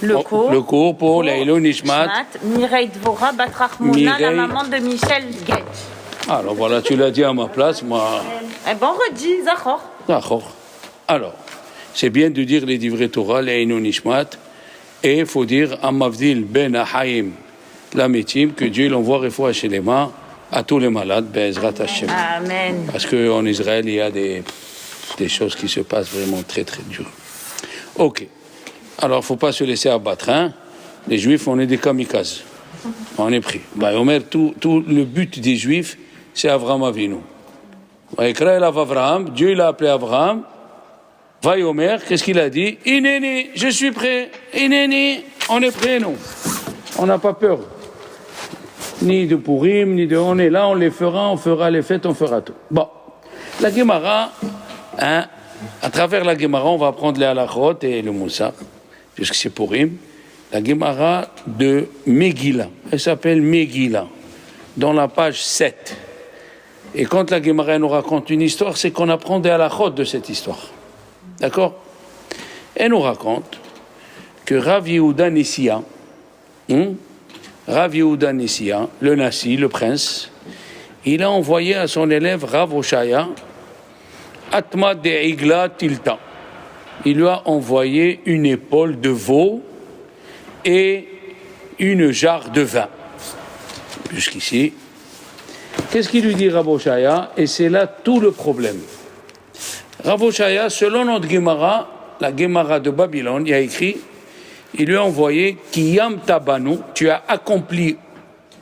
Le cours pour Leilou Nishmat. Mireille Dvora Bat Rachmouna, la maman de Michel Guedj. Alors voilà, tu l'as dit à ma place, moi. Eh ben, redis, Zachor. D'accord. Alors, c'est bien de dire les divrei Torah, Leilou Nishmat, et il faut dire Amavdil Ben Ahaim Lametim, que Dieu l'envoie refoua chez les mains à tous les malades, Be'ezrat Hashem. Amen. Parce qu'en Israël, il y a des choses qui se passent vraiment très très dures. Ok. Alors, il ne faut pas se laisser abattre. Hein? Les Juifs, on est des kamikazes. On est pris. Bah, Omer, tout le but des Juifs, c'est Avraham Avinu. Avraham, Dieu l'a appelé Avraham. Vayomer, qu'est-ce qu'il a dit? Inéni, je suis prêt. Inéni, on est prêt, nous. On n'a pas peur. Ni de Purim, ni de... On est là, on fera les fêtes, on fera tout. Bon. La Gemara, hein, à travers la Gemara, on va apprendre les halachot et le Moussa, puisque c'est Purim. La Gemara de Megillah. Elle s'appelle Megillah, dans la page 7. Et quand la Gemara nous raconte une histoire, c'est qu'on apprend des halachot de cette histoire. D'accord? Elle nous raconte que Rav Yehuda Nessia, Rav Yehuda Nessia, le Nassi, le prince, il a envoyé à son élève Rav Oshaya Atma de Igla Tilta. Il lui a envoyé une épaule de veau et une jarre de vin. Jusqu'ici. Qu'est-ce qu'il lui dit Rav Oshaya? Et c'est là tout le problème. Rav Oshaya, selon notre Gemara, la Gemara de Babylone, il y a écrit, il lui a envoyé Kiyam Tabanu, tu as accompli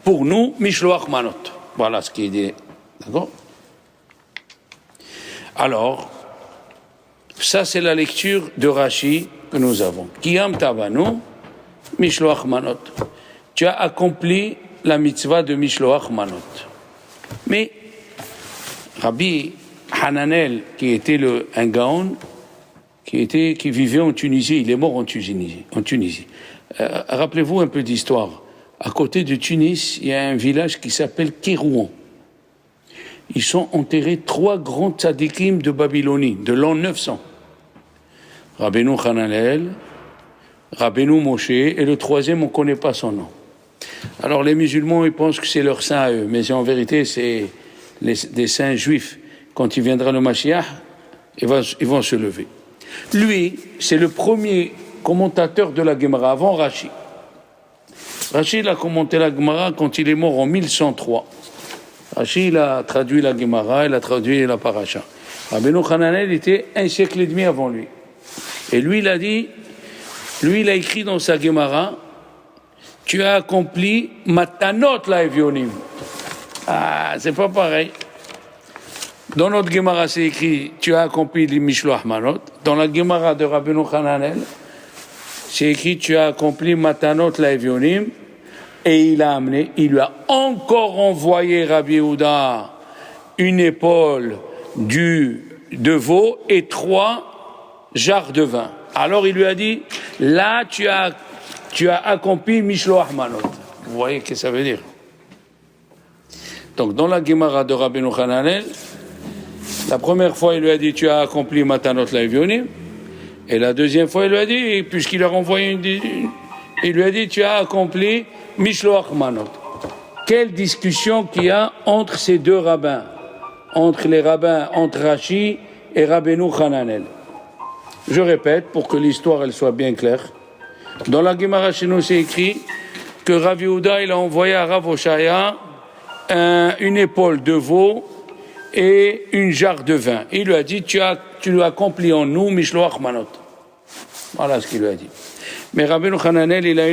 pour nous Mishloach Manot. Voilà ce qu'il dit. D'accord? Alors, ça c'est la lecture de Rashi que nous avons. Kiyam Tabanu, Mishloach Manot. Tu as accompli la mitzvah de Mishloach Manot. Mais Rabbi Hananel, qui était un Gaon, qui vivait en Tunisie, il est mort en Tunisie. Rappelez-vous un peu d'histoire. À côté de Tunis, il y a un village qui s'appelle Kérouan. Ils sont enterrés 3 grands tzadikim de Babylonie, de l'an 900. Rabbeinu Hananel, Rabbeinu Moshe, et le troisième, on ne connaît pas son nom. Alors les musulmans, ils pensent que c'est leur saint à eux, mais en vérité, c'est des saints juifs. Quand il viendra le Mashiach, ils vont se lever. Lui, c'est le premier commentateur de la Gemara, avant Rashi. Rashi, il a commenté la Gemara quand il est mort en 1103. Rashi, il a traduit la Gemara, il a traduit la Paracha. Rabbeinu Hananel était 1 siècle et demi avant lui. Et lui, il a écrit dans sa Gemara, tu as accompli Matanot la Evionim. Ah, c'est pas pareil. Dans notre Gemara, c'est écrit tu as accompli les Mishloach Manot. Dans la Gemara de Rabbeinu Hananel, c'est écrit tu as accompli Matanot la Evionim. Et il lui a encore envoyé Rabbi Yehuda une épaule de veau et 3 jarres de vin. Alors il lui a dit là tu as accompli Mishloach Manot. Vous voyez ce que ça veut dire? Donc dans la Gemara de Rabbeinu Hananel, la première fois, il lui a dit, tu as accompli Matanot Laivionim. Et la deuxième fois, il lui a dit, puisqu'il a renvoyé il lui a dit, tu as accompli Mishloach Manot. Quelle discussion qu'il y a entre ces deux rabbins, entre Rashi et Rabbeinu Hananel. Je répète, pour que l'histoire elle soit bien claire. Dans la Gemara chez nous, c'est écrit que Rav Yehuda, il a envoyé à Rav Oshaya une épaule de veau et une jarre de vin. Il lui a dit, tu lui as accompli en nous Mishloach Manot. Voilà ce qu'il lui a dit. Mais Rabbeinu Hananel, il a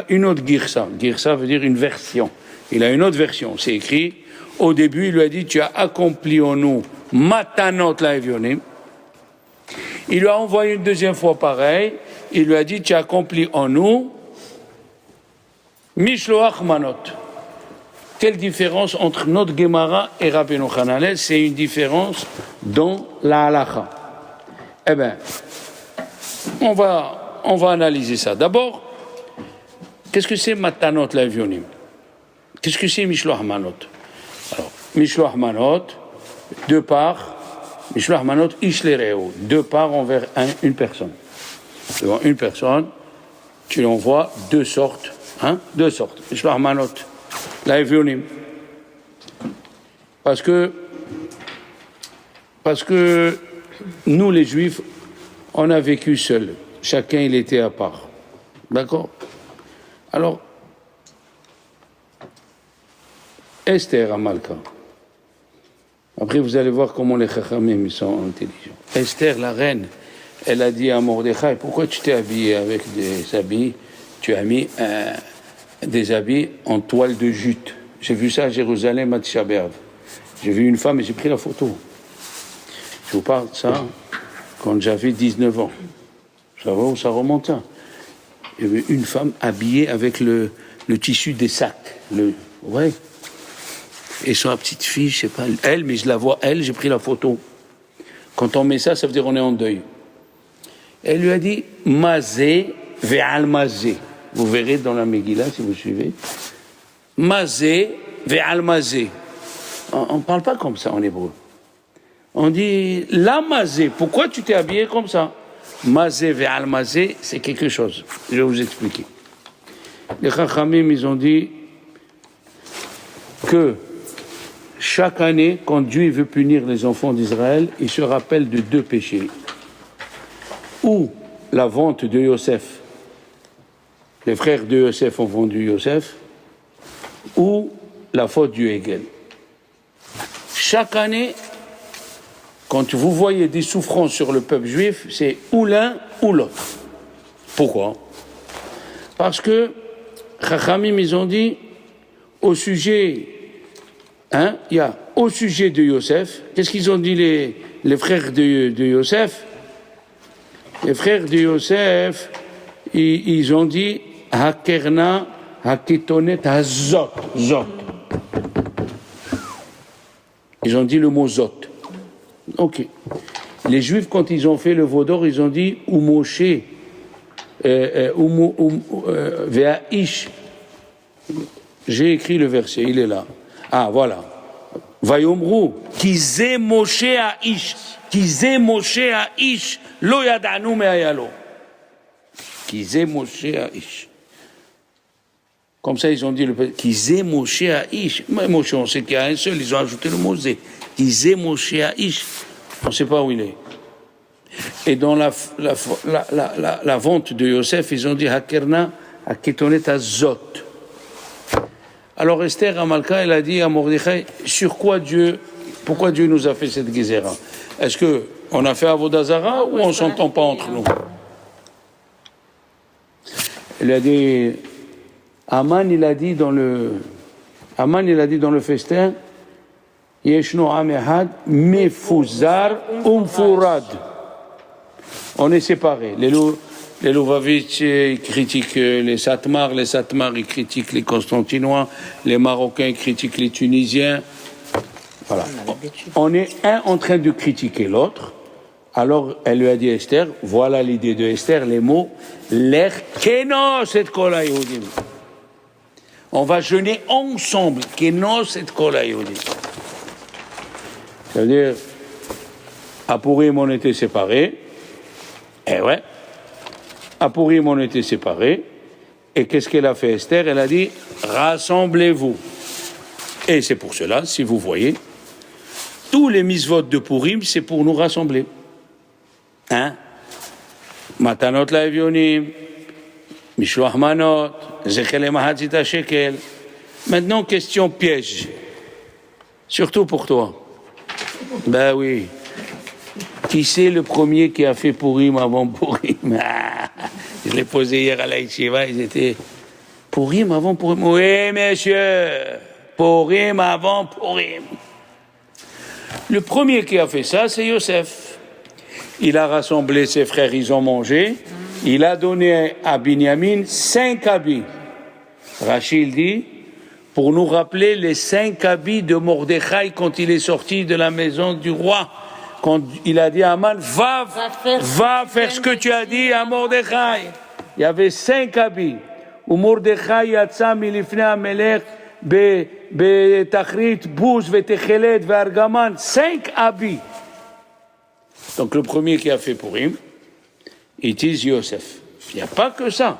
une autre girsa. Girsa veut dire une version. Il a une autre version. C'est écrit, au début, il lui a dit, tu as accompli en nous Matanot la Evionim. Il lui a envoyé une deuxième fois pareil. Il lui a dit, tu as accompli en nous Mishloach Manot. Quelle différence entre notre Gemara et Rabbeinu Hananel? C'est une différence dans la halacha. Eh bien, on va analyser ça. D'abord, qu'est-ce que c'est Matanot la Evionim? Qu'est-ce que c'est Mishloach Manot? Alors, Mishloach Manot, 2 parts, Mishloach Manot Ish Lereo, 2 parts envers une personne. Devant une personne, tu en vois deux sortes. Deux sortes. Mishloach manot. La Evionim. Parce que nous, les Juifs, on a vécu seuls. Chacun, il était à part. D'accord? Alors, Esther Amalka. Après, vous allez voir comment les Chachamim sont intelligents. Esther, la reine, elle a dit à Mordechai, pourquoi tu t'es habillé avec des habits? Tu as mis des habits en toile de jute. J'ai vu ça à Jérusalem, à Tisha B'Av. J'ai vu une femme et j'ai pris la photo. Je vous parle de ça quand j'avais 19 ans. Ça va où ça remonte ça? Il y avait une femme habillée avec le tissu des sacs. Ouais. Et sa petite fille, je sais pas, elle, mais je la vois, elle, j'ai pris la photo. Quand on met ça, ça veut dire on est en deuil. Elle lui a dit, Mazé ve'al mazé. Vous verrez dans la Megillah, si vous suivez. Mazé ve'al mazé. On ne parle pas comme ça en hébreu. On dit, la mazé, pourquoi tu t'es habillé comme ça? Mazé ve'al mazé, c'est quelque chose. Je vais vous expliquer. Les Chachamim, ils ont dit que chaque année, quand Dieu veut punir les enfants d'Israël, il se rappelle de deux péchés. Ou la vente de Yosef. Les frères de Yosef ont vendu Yosef. Ou la faute du Hegel. Chaque année, quand vous voyez des souffrances sur le peuple juif, c'est ou l'un ou l'autre. Pourquoi? Parce que Chachamim, ils ont dit, au sujet, il y a au sujet de Yosef, qu'est-ce qu'ils ont dit les frères de Yosef? Les frères de Yosef, ils ont dit, Hakerna, Haketonet, Hazot, Zot. Ils ont dit le mot Zot. Ok. Les Juifs, quand ils ont fait le veau d'or, ils ont dit Moshe, Ve'aish. J'ai écrit le verset, il est là. Ah, voilà. Vayomru, Kize Moshe Aish, Kize Moshe Aish, Lo Yadanu Me'ayalo. Kize Moshe Aish. Comme ça, ils ont dit Kize Moshe Aish. Mais Moshe, on sait qu'il y a un seul, ils ont ajouté le mot Zé. Kize Moshe Aish. On ne sait pas où il est. Et dans la vente de Yosef, ils ont dit Hakerna, Haketonet Azot. Alors Esther Amalka, elle a dit à Mordechai, pourquoi Dieu nous a fait cette Gézéra? Est-ce qu'on a fait Avodah Zara ou on ne s'entend pas entre nous? Elle a dit, Aman il a dit dans le festin, Yeshno Am Ehad Mefuzar Umfurad. On est séparés. Les Louvavitch critiquent les Satmar ils critiquent les Constantinois, les Marocains critiquent les Tunisiens. Voilà. On est un en train de critiquer l'autre. Alors elle lui a dit Esther, voilà l'idée de Esther, les mots Lech Kenos et Kol HaYehudim. On va jeûner ensemble, Kenos et Kol HaYehudim. Ça veut dire, à Pourim on était séparés. Eh ouais. À Pourim, on était séparés. Et qu'est-ce qu'elle a fait, Esther? Elle a dit, rassemblez-vous. Et c'est pour cela, si vous voyez, tous les misvot de Pourim, c'est pour nous rassembler. Matanot la Evionim, Mishloach manot, Zechel Mahatzita shekel. Maintenant, question piège. Surtout pour toi. Ben oui. Qui c'est le premier qui a fait Pourim avant Pourim? Je l'ai posé hier à la Yeshiva, ils étaient Pourim avant Pourim. Oui, messieurs, Pourim avant Pourim. Le premier qui a fait ça, c'est Yosef. Il a rassemblé ses frères, ils ont mangé. Il a donné à Binyamin 5 habits. Rachid dit, pour nous rappeler les 5 habits de Mordechai quand il est sorti de la maison du roi. Quand il a dit à Aman, va faire ce que tu as dit à Mordechai. Il y avait 5 habits. Où Mordechai yatsa milifnei hamelech betachrit buz vetechelet ve'argaman. 5 habits. Donc le premier qui a fait Pourim, it is Yosef. Il n'y a pas que ça.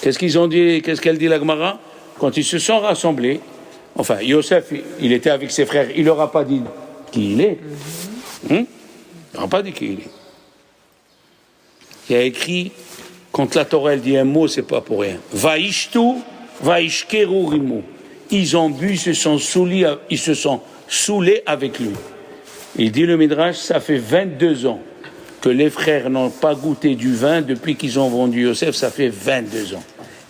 Qu'est-ce qu'elle dit la Gemara? Quand ils se sont rassemblés, enfin, Yosef, il était avec ses frères, il leur a pas dit qui il est. Il leur a pas dit qui il est. Il a écrit, quand la Torah elle dit un mot, c'est pas pour rien. Vaishtu, vaishkeru rimu. Ils ont bu, ils se sont saoulés avec lui. Il dit le Midrash, ça fait 22 ans que les frères n'ont pas goûté du vin depuis qu'ils ont vendu Yosef, ça fait 22 ans.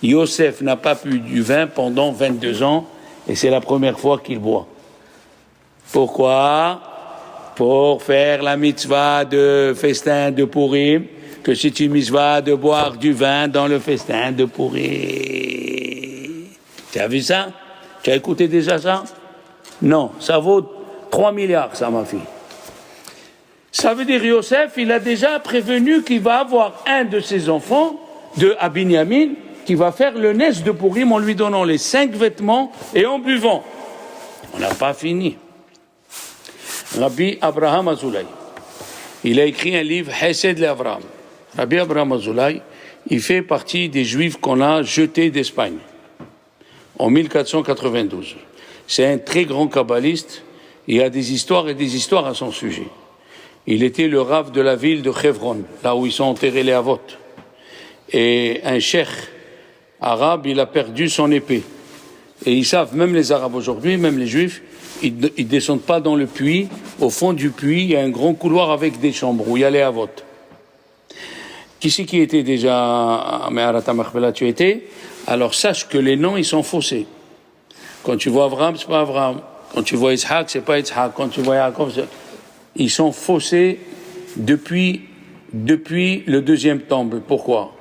Yosef n'a pas bu du vin pendant 22 ans et c'est la première fois qu'il boit. Pourquoi? Pour faire la mitzvah de festin de Purim, que c'est une mitzvah de boire du vin dans le festin de Purim. Tu as vu ça? Tu as écouté déjà ça? Non, ça vaut 3 milliards, ça, ma fille. Ça veut dire Yosef, il a déjà prévenu qu'il va avoir un de ses enfants, de Binyamin, qui va faire le nes de Purim en lui donnant les 5 vêtements et en buvant. On n'a pas fini. Rabbi Abraham Azoulay, il a écrit un livre, Hesed l'Avraham. Rabbi Abraham Azoulay, il fait partie des Juifs qu'on a jetés d'Espagne en 1492. C'est un très grand kabbaliste, il y a des histoires et des histoires à son sujet. Il était le rav de la ville de Hebron, là où ils sont enterrés les Avot. Et un cheikh arabe, il a perdu son épée. Et ils savent, même les Arabes aujourd'hui, même les Juifs, ils descendent pas dans le puits. Au fond du puits, il y a un grand couloir avec des chambres où il y a les Avot. Qui c'est qui était déjà à Me'arat HaMachpelah, tu étais? Alors sache que les noms, ils sont faussés. Quand tu vois Abraham, c'est pas Abraham. Quand tu vois Ishaq, c'est pas Ishaq. Quand tu vois Yaakov, ils sont faussés depuis le deuxième temple. Pourquoi?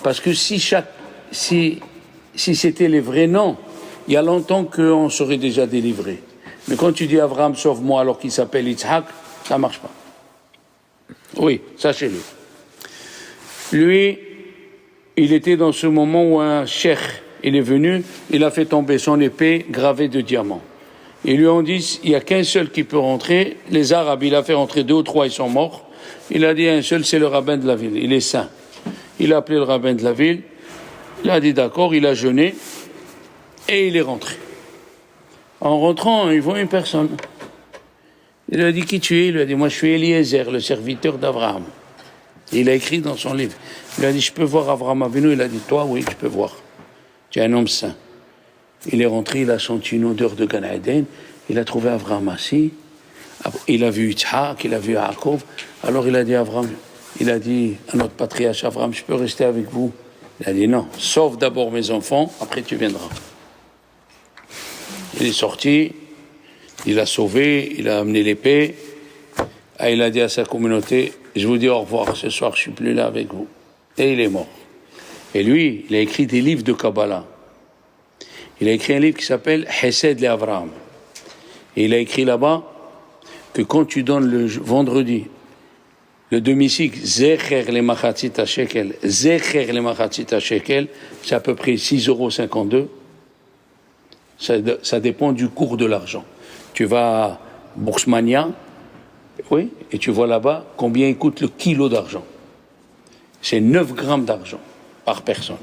Parce que si c'était les vrais noms, il y a longtemps qu'on serait déjà délivré. Mais quand tu dis Abraham, sauve-moi, alors qu'il s'appelle Ishaq, ça marche pas. Oui, sachez-le. Lui, il était dans ce moment où un cheikh, il est venu, il a fait tomber son épée gravée de diamants. Ils lui ont dit, il n'y a qu'un seul qui peut rentrer. Les Arabes, il a fait rentrer 2 ou 3, ils sont morts. Il a dit, un seul, c'est le rabbin de la ville, il est saint. Il a appelé le rabbin de la ville, il a dit d'accord, il a jeûné, et il est rentré. En rentrant, il voit une personne. Il lui a dit, qui tu es? Il lui a dit, moi je suis Eliezer, le serviteur d'Abraham. Il a écrit dans son livre. Il lui a dit, je peux voir Abraham Avinu? Il a dit, toi, oui, tu peux voir. Tu es un homme saint. Il est rentré, il a senti une odeur de Gan Eden, il a trouvé Abraham assis, il a vu Yitzhak, il a vu Yaakov. Alors il a dit à Abraham, il a dit à notre patriarche Abraham, je peux rester avec vous? Il a dit non, sauve d'abord mes enfants, après tu viendras. Il est sorti, il a sauvé, il a amené l'épée, et il a dit à sa communauté, je vous dis au revoir, ce soir je suis plus là avec vous. Et il est mort. Et lui, il a écrit des livres de Kabbalah. Il a écrit un livre qui s'appelle Hesed l'Avraham. Et il a écrit là-bas que quand tu donnes le vendredi, le demi-cycle, Zecher le Machatzit HaShekel, Zecher le Machatzit HaShekel, c'est à peu près 6,52 €. Ça dépend du cours de l'argent. Tu vas à Boursemania, oui, et tu vois là-bas combien il coûte le kilo d'argent. C'est 9 grammes d'argent par personne.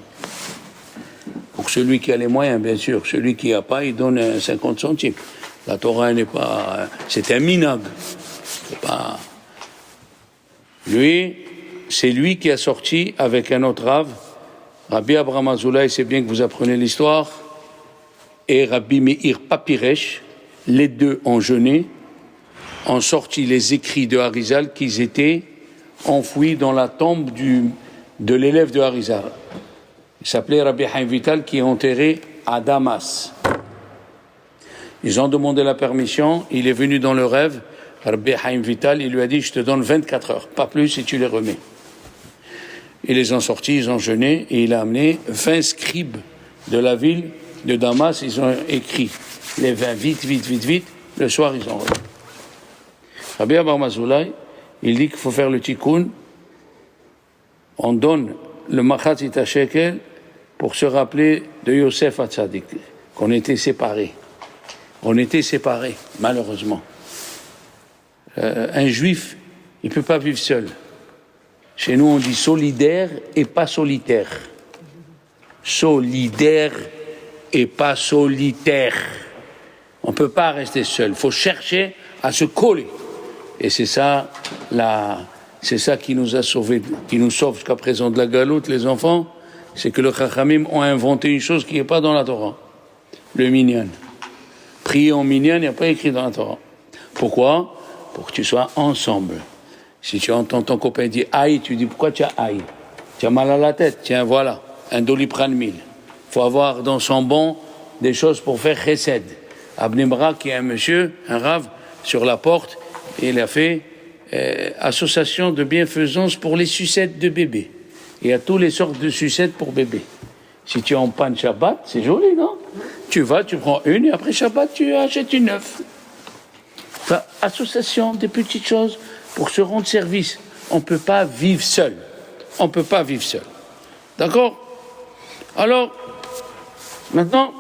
Pour celui qui a les moyens, bien sûr. Celui qui n'a pas, il donne 50 centimes. La Torah n'est pas... C'est un minag. C'est pas... Lui, c'est lui qui a sorti avec un autre Rav, Rabbi Abraham Azoulay, c'est bien que vous apprenez l'histoire, et Rabbi Meir Papiresh, les deux ont jeûné, ont sorti les écrits de Harizal qu'ils étaient enfouis dans la tombe de l'élève de Harizal. Il s'appelait Rabbi Haim Vital, qui est enterré à Damas. Ils ont demandé la permission, il est venu dans le rêve, Rabbi Haim Vital, il lui a dit, je te donne 24 heures, pas plus, et tu les remets. Ils les ont sortis, ils ont jeûné, et il a amené 20 scribes de la ville de Damas, ils ont écrit les 20 vite, le soir ils ont remis. Rabbi Abraham Azoulay, il dit qu'il faut faire le tikkun, on donne le Machatzit HaShekel pour se rappeler de Yosef Hatzadik, qu'on était séparés. On était séparés, malheureusement. Un juif, il ne peut pas vivre seul. Chez nous, on dit solidaire et pas solitaire. solidaire et pas solitaire. On ne peut pas rester seul. Il faut chercher à se coller. Et c'est ça, c'est ça qui nous a sauvés, qui nous sauve jusqu'à présent de la galoute, les enfants. C'est que les Chachamim ont inventé une chose qui n'est pas dans la Torah. Le minyan. Prier en minyan, il n'y a pas écrit dans la Torah. Pourquoi? Pour que tu sois ensemble. Si tu entends ton copain dire aïe, tu dis pourquoi tu as aïe? Tu as mal à la tête, tiens voilà, un doliprane 1000. Il faut avoir dans son bon des choses pour faire chesed. Abnei Brak, il y a un monsieur, un rave, sur la porte, et il a fait association de bienfaisance pour les sucettes de bébé. Il y a toutes les sortes de sucettes pour bébé. Si tu es en panne Shabbat, c'est joli, non? Tu vas, tu prends une, et après Shabbat, tu achètes une neuve. Enfin, association, des petites choses pour se rendre service. On ne peut pas vivre seul. On ne peut pas vivre seul. D'accord? Alors, maintenant,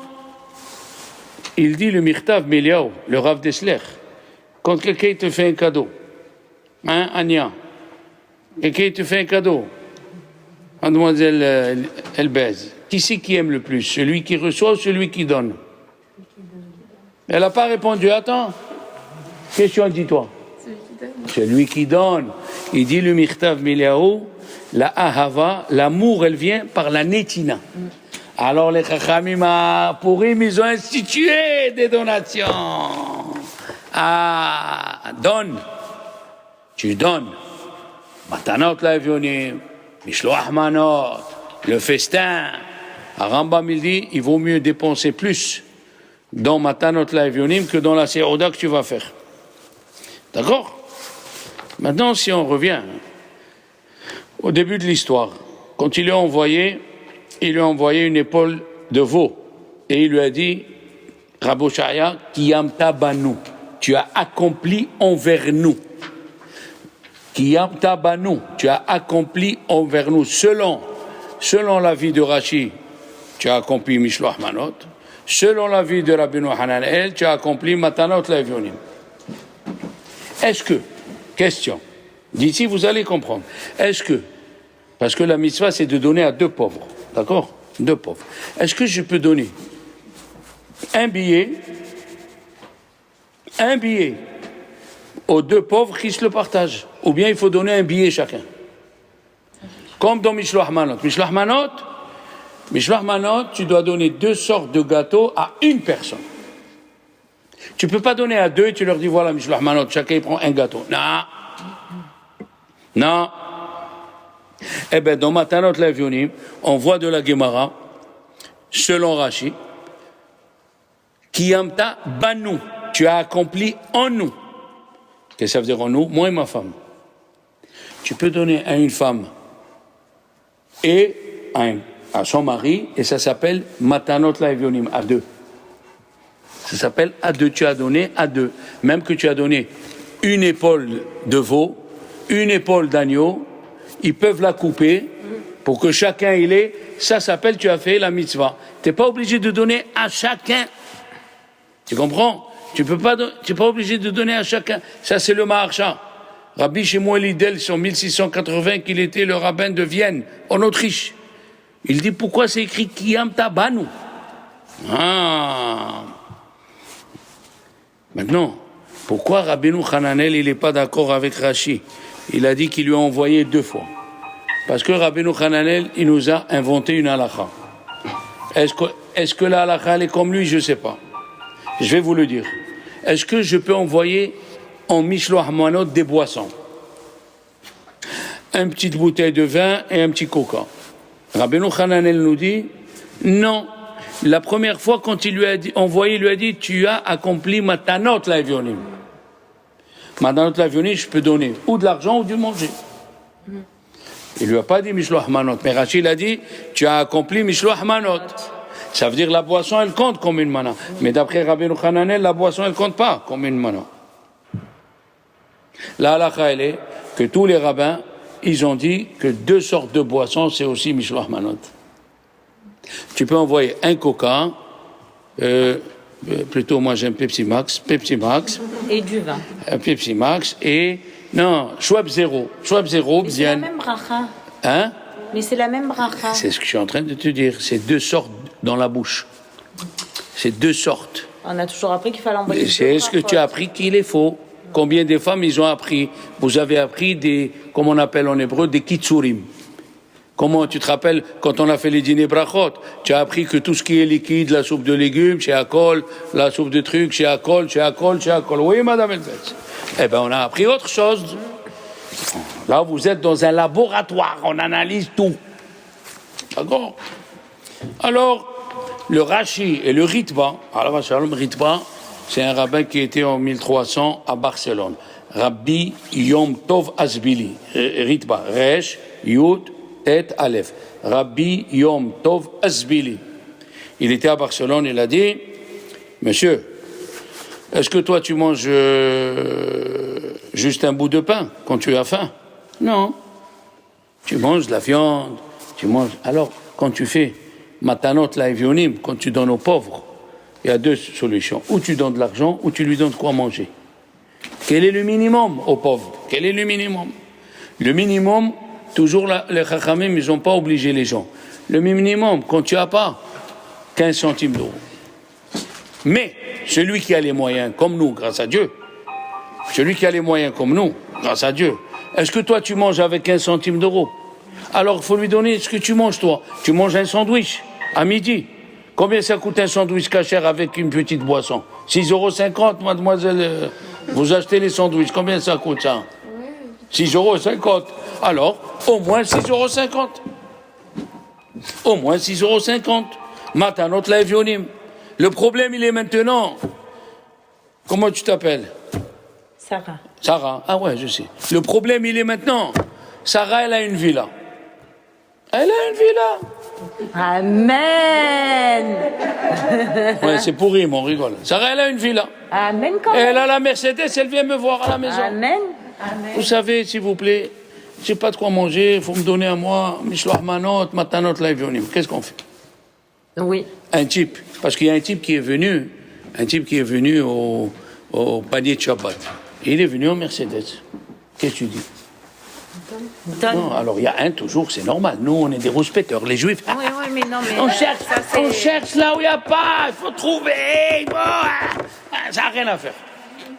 il dit le Mirtav Meliaou, le Rav Dessler, quand quelqu'un te fait un cadeau, hein, Anya, quelqu'un te fait un cadeau, mademoiselle Elbez, qui c'est qui aime le plus? Celui qui reçoit ou celui qui donne? Elle n'a pas répondu. Attends. Question, dis-toi. Celui qui donne. Il dit le Mirtav Meliaou, la ahava, l'amour, elle vient par la netina. Alors les Chachamim à Purim, ils ont institué des donations. Ah, donne. Tu donnes. Matanot Lavionim, Mishloach Manot, le festin. À Rambam, il dit, il vaut mieux dépenser plus dans Matanot Lavionim que dans la Séouda que tu vas faire. D'accord? Maintenant, si on revient au début de l'histoire, quand il lui a envoyé une épaule de veau et il lui a dit, Rabbi Shaya, Kiyamta banu, tu as accompli envers nous. Kiyamta banu, tu as accompli envers nous. Selon la vie de Rashi, tu as accompli Mishloach Manot. Selon la vie de Rabbeinu Hananel, tu as accompli Matanot Lavionim. Est-ce que, question, d'ici vous allez comprendre, est-ce que, parce que la mitzvah c'est de donner à 2 pauvres, d'accord? 2 pauvres. Est-ce que je peux donner un billet aux 2 pauvres qui se le partagent? Ou bien il faut donner un billet chacun? Comme dans Mishloach Manot. Mishloach Manot, tu dois donner 2 sortes de gâteaux à une personne. Tu ne peux pas donner à 2 et tu leur dis voilà Mishloach Manot, chacun il prend un gâteau. Non. Eh bien, dans Matanot Lavionim, on voit de la Gemara, selon Rashi, Kiyamta banu, tu as accompli en nous. Qu'est-ce que ça veut dire en nous? Moi et ma femme. Tu peux donner à une femme et à son mari, et ça s'appelle Matanot Lavionim, à 2. Ça s'appelle à 2, tu as donné à 2. Même que tu as donné une épaule de veau, une épaule d'agneau, ils peuvent la couper pour que chacun il ait. Ça s'appelle tu as fait la mitzvah. Tu n'es pas obligé de donner à chacun. Tu comprends? Tu n'es pas obligé de donner à chacun. Ça c'est le Maharsha. Rabbi Shmuel Hillel, en 1680, qu'il était le rabbin de Vienne, en Autriche. Il dit pourquoi c'est écrit Kiyamta banu. Maintenant, pourquoi Rabbeinu Hananel il n'est pas d'accord avec Rashi? Il a dit qu'il lui a envoyé 2 fois. Parce que Rabbeinu Hananel, il nous a inventé une halakha. Est-ce que la halakha elle est comme lui? Je ne sais pas. Je vais vous le dire. Est-ce que je peux envoyer en Mishloach Manot des boissons? Une petite bouteille de vin et un petit coca. Rabbeinu Hananel nous dit, non. La première fois, quand il lui a dit, envoyé, il lui a dit, tu as accompli Matanot Lavionim. Matanot Lavionim, je peux donner ou de l'argent ou du manger. Il lui a pas dit Mishloach Manot, mais Rachid a dit, tu as accompli Mishloach Manot. Ça veut dire la boisson, elle compte comme une mana. Mais d'après Rabbeinu Hananel, la boisson, elle compte pas comme une mana. La halakha, elle est que tous les rabbins, ils ont dit que 2 sortes de boissons, c'est aussi Mishloach Manot. Tu peux envoyer un coca, plutôt moi j'aime Pepsi Max. Et du vin. Pepsi Max et, non, Schweppes Zéro. Schweppes Zéro, c'est la même bracha. Hein? Mais c'est la même bracha. C'est ce que je suis en train de te dire. C'est deux sortes dans la bouche. C'est deux sortes. On a toujours appris qu'il fallait envoyer. C'est ce que tu as appris qu'il est faux. Combien de femmes ils ont appris? Vous avez appris des, comme on appelle en hébreu, des kitsurim. Comment tu te rappelles quand on a fait les dîners brachot? Tu as appris que tout ce qui est liquide, la soupe de légumes, chez Akol, la soupe de trucs, chez Akol. Oui, madame Elvetz. Eh bien, on a appris autre chose. Là, vous êtes dans un laboratoire, on analyse tout. D'accord? Alors, le Rashi et le Ritba, alors, Shalom Ritba, c'est un rabbin qui était en 1300 à Barcelone. Rabbi Yom Tov Asbili. Ritba, Resh, Yud, Tet, Aleph. Rabbi Yom Tov Asbili. Il était à Barcelone, il a dit, monsieur, est-ce que toi tu manges juste un bout de pain quand tu as faim? Non. Tu manges de la viande, tu manges. Alors, quand tu fais matanot laevionim, quand tu donnes aux pauvres, il y a deux solutions. Ou tu donnes de l'argent, ou tu lui donnes quoi manger. Quel est le minimum aux pauvres? Quel est le minimum? Le minimum, toujours les chachamim, ils n'ont pas obligé les gens. Le minimum, quand tu n'as pas, 15 centimes d'euros. Mais, celui qui a les moyens, comme nous, grâce à Dieu, celui qui a les moyens comme nous, grâce à Dieu, est-ce que toi tu manges avec 15 centimes d'euros? Alors il faut lui donner ce que tu manges toi. Tu manges un sandwich à midi. Combien ça coûte un sandwich cachère avec une petite boisson? 6,50 €, mademoiselle. Vous achetez les sandwichs, combien ça coûte ça? 6,50 €. Alors, au moins 6,50 €. Au moins 6,50 €. Matanot laevionim. Le problème, il est maintenant. Comment tu t'appelles? Sarah. Sarah. Ah ouais, je sais. Le problème, il est maintenant. Sarah, elle a une villa. Elle a une villa. Amen. Ouais, c'est pourri, mon rigole. Sarah, elle a une villa. Amen quand même. Elle a la Mercedes, elle vient me voir à la maison. Amen. Vous savez, s'il vous plaît, j'ai pas de quoi manger, il faut me donner à moi, mishloach manot, matanot laevionim. Qu'est-ce qu'on fait? Oui. Un type, parce qu'il y a un type qui est venu au panier de Shabbat. Il est venu en Mercedes. Qu'est-ce que tu dis? Donne. Non, alors il y a un toujours, c'est normal. Nous, on est des rouspéteurs, les juifs. Oui, mais non, mais. On cherche, ça, c'est- on cherche là où il n'y a pas, il faut trouver. Bon, ça n'a rien à faire.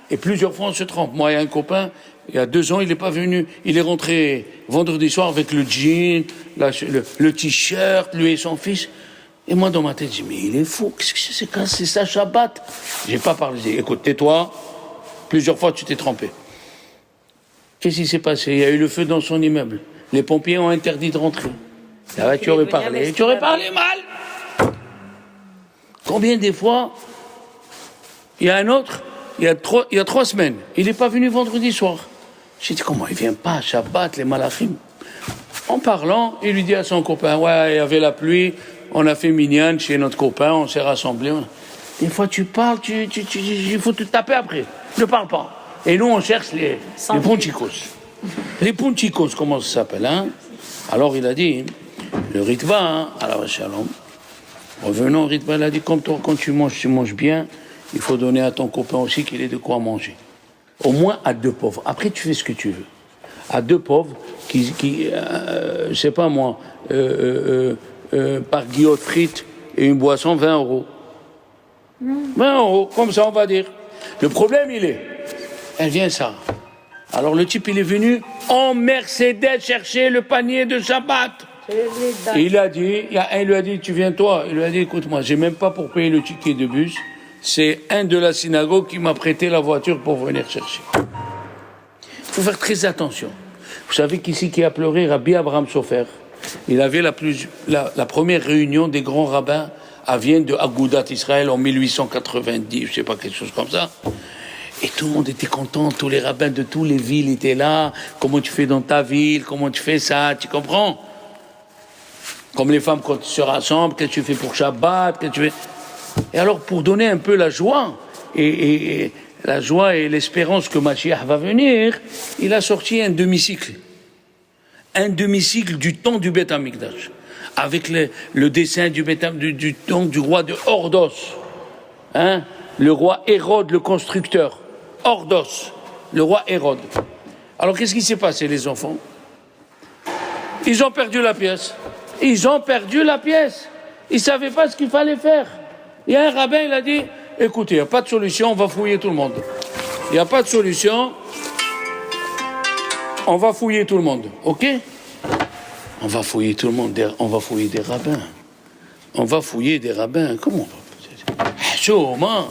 Et plusieurs fois, on se trompe. Moi, il y a un copain, il y a 2 ans, il n'est pas venu. Il est rentré vendredi soir avec le jean, le t-shirt, lui et son fils. Et moi, dans ma tête, je dis, mais il est fou, qu'est-ce que c'est ça, Shabbat? J'ai pas parlé, j'ai dit, écoute, tais-toi, plusieurs fois tu t'es trompé. Qu'est-ce qui s'est passé? Il y a eu le feu dans son immeuble. Les pompiers ont interdit de rentrer. Ah ouais, tu aurais parlé mal. Combien des fois, il y a un autre, il y a 3 semaines, il n'est pas venu vendredi soir. J'ai dit, comment il vient pas à Shabbat, les malachim? En parlant, il lui dit à son copain, ouais, il y avait la pluie, on a fait minyan chez notre copain, on s'est rassemblés. Des fois, tu parles, il faut te taper après. Ne parle pas. Et nous, on cherche les punchikos. Les punchikos, comment ça s'appelle, hein? Alors, il a dit, le Ritva, hein, alors, Shalom, revenons au Ritva, il a dit, comme toi, quand tu manges bien, il faut donner à ton copain aussi qu'il ait de quoi manger. Au moins à 2 pauvres. Après, tu fais ce que tu veux. À 2 pauvres je sais pas moi, par guillotte frites et une boisson, 20 €. 20 €, comme ça on va dire. Le problème elle vient ça. Alors le type il est venu en Mercedes chercher le panier de Shabbat. Il a dit, il lui a dit, tu viens toi. Il lui a dit, écoute-moi, j'ai même pas pour payer le ticket de bus. C'est un de la synagogue qui m'a prêté la voiture pour venir chercher. Il faut faire très attention. Vous savez qui a pleuré? Rabbi Abraham Sofer. Il avait la première réunion des grands rabbins à Vienne de Agudat Israël en 1890, je sais pas, quelque chose comme ça. Et tout le monde était content, tous les rabbins de toutes les villes étaient là. Comment tu fais dans ta ville? Comment tu fais ça? Tu comprends? Comme les femmes quand tu se rassemblent, qu'est-ce que tu fais pour Shabbat? Qu'est-ce que tu fais? Et alors, pour donner un peu la joie et l'espérance que Mashiach va venir, il a sorti un demi-cycle. Un demi-cycle du temps du Beth Amikdash. Avec le dessin du temps du roi de Ordos. Hein? Le roi Hérode, le constructeur. Ordos, le roi Hérode. Alors, qu'est-ce qui s'est passé, les enfants? Ils ont perdu la pièce. Ils ont perdu la pièce. Ils ne savaient pas ce qu'il fallait faire. Il y a un rabbin, il a dit, écoutez, il n'y a pas de solution, on va fouiller tout le monde. Il n'y a pas de solution, on va fouiller tout le monde. OK? On va fouiller tout le monde, on va fouiller des rabbins. On va fouiller des rabbins. Comment on va? Sûrement.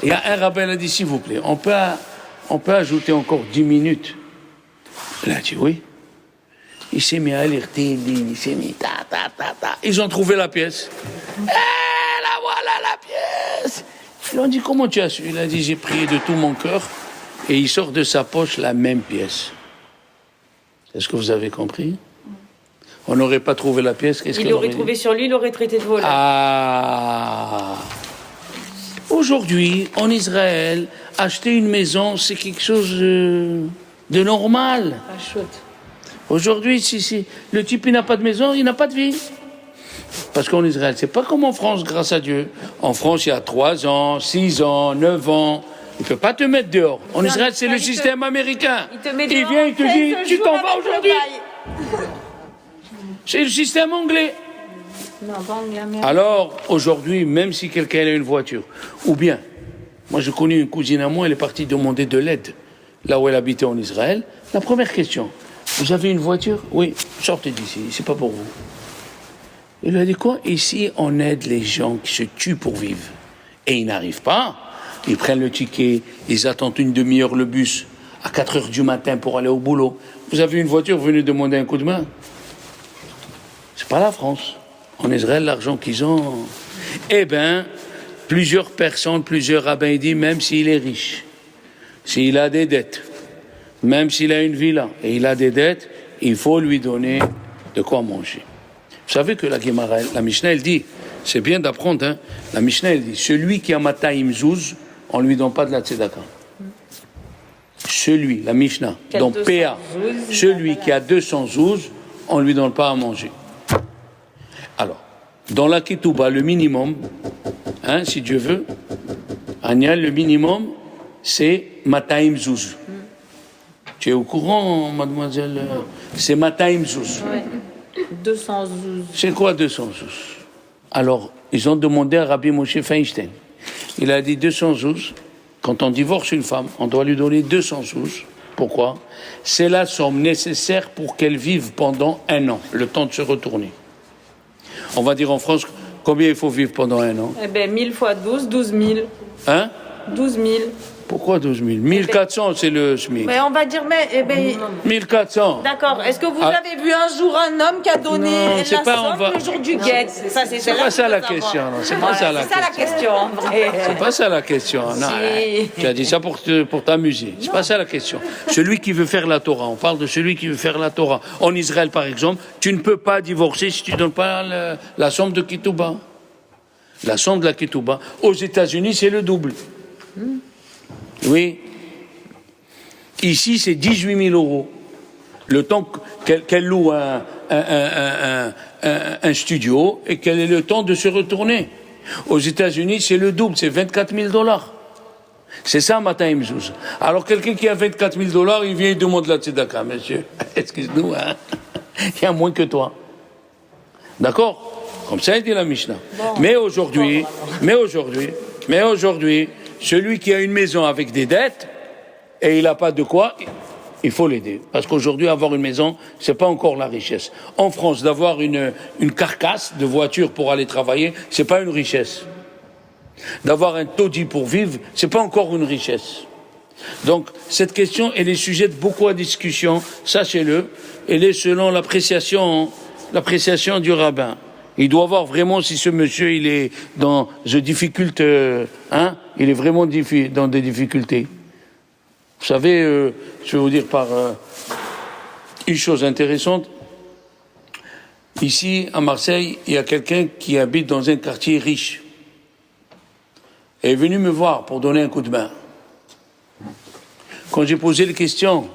Il y a un rabbin qui a dit, s'il vous plaît, on peut ajouter encore 10 minutes. Il a dit oui. Il s'est mis à alerter, il s'est mis ta. Ils ont trouvé la pièce. La voilà la pièce. Ils lui ont dit, comment tu as su? Il a dit, j'ai prié de tout mon cœur. Et il sort de sa poche la même pièce. Est-ce que vous avez compris? On n'aurait pas trouvé la pièce. Qu'est-ce qu'il aurait trouvé sur lui, il aurait traité de voleur. Ah. Aujourd'hui, en Israël, acheter une maison, c'est quelque chose de normal. Pas chouette. Aujourd'hui, si le type il n'a pas de maison, il n'a pas de vie. Parce qu'en Israël, c'est pas comme en France, grâce à Dieu. En France, il y a 3 ans, 6 ans, 9 ans. Il ne peut pas te mettre dehors. En Israël, c'est le système américain. Il vient, il te dit, tu t'en vas aujourd'hui. C'est le système anglais. Alors, aujourd'hui, même si quelqu'un a une voiture, ou bien, moi je connais une cousine à moi, elle est partie demander de l'aide, là où elle habitait en Israël. La première question, vous avez une voiture? Oui, sortez d'ici, c'est pas pour vous. Il lui a dit quoi? Ici, on aide les gens qui se tuent pour vivre. Et ils n'arrivent pas. Ils prennent le ticket, ils attendent une demi-heure le bus, à 4 heures du matin pour aller au boulot. Vous avez une voiture, venez demander un coup de main. C'est pas la France. En Israël, l'argent qu'ils ont... Eh bien, plusieurs personnes, plusieurs rabbins disent, même s'il est riche, s'il a des dettes, même s'il a une villa et il a des dettes, il faut lui donner de quoi manger. Vous savez que la Gemara, la Mishnah, elle dit, c'est bien d'apprendre, hein, la Mishnah, elle dit, celui qui a Matayim Zouz, on ne lui donne pas de la tzedaka. Celui, la Mishnah, donc PA, celui qui a 200 zouz, on ne lui donne pas à manger. Alors, dans la Ketouba, le minimum, hein, si Dieu veut, Agnal, le minimum, c'est Matayim Zouz. Tu es au courant, mademoiselle? C'est Matayim Zouz. Ouais. 200 zouz. C'est quoi 200 zouz? Alors, ils ont demandé à Rabbi Moshe Feinstein. Il a dit 200 zouz, quand on divorce une femme, on doit lui donner 200 zouz. Pourquoi? C'est la somme nécessaire pour qu'elle vive pendant 1 an, le temps de se retourner. On va dire en France, combien il faut vivre pendant 1 an? Eh bien, 1000 fois 12, 12 000. Hein? 12 000. Pourquoi 12 000? 1400, c'est le SMIC. Mais on va dire, mais... Eh ben, 1400. D'accord. Est-ce que vous avez vu un jour un homme qui a donné la somme le jour du guet? Ça, c'est pas ça la question. Non, c'est pas ça la question. C'est ça la question, en vrai. C'est pas ça la question. Non, tu as dit ça pour t'amuser. C'est pas ça la question. Celui qui veut faire la Torah, on parle de celui qui veut faire la Torah. En Israël, par exemple, tu ne peux pas divorcer si tu ne donnes pas la somme de Ketouba. La somme de la Ketouba. Aux États-Unis, c'est le double. Oui. Ici, c'est 18 000 euros. Le temps qu'elle loue un studio et qu'elle ait le temps de se retourner. Aux États-Unis, c'est le double, c'est 24 000 $. C'est ça, Matayim Zouz. Alors, quelqu'un qui a 24 000 $, il vient et demande la tzedaka, monsieur. Excuse-nous, hein. Il y a moins que toi. D'accord? Comme ça, il dit la Mishnah. Bon. Mais aujourd'hui, celui qui a une maison avec des dettes et il n'a pas de quoi, il faut l'aider. Parce qu'aujourd'hui, avoir une maison, c'est pas encore la richesse. En France, d'avoir une carcasse de voiture pour aller travailler, c'est pas une richesse. D'avoir un taudis pour vivre, c'est pas encore une richesse. Donc, cette question, elle est sujette beaucoup à discussion, sachez-le. Elle est selon l'appréciation du rabbin. Il doit voir vraiment si ce monsieur, il est dans des difficultés, hein, il est vraiment dans des difficultés. Vous savez, je vais vous dire par une chose intéressante. Ici, à Marseille, il y a quelqu'un qui habite dans un quartier riche. Et est venu me voir pour donner un coup de main. Quand j'ai posé les questions,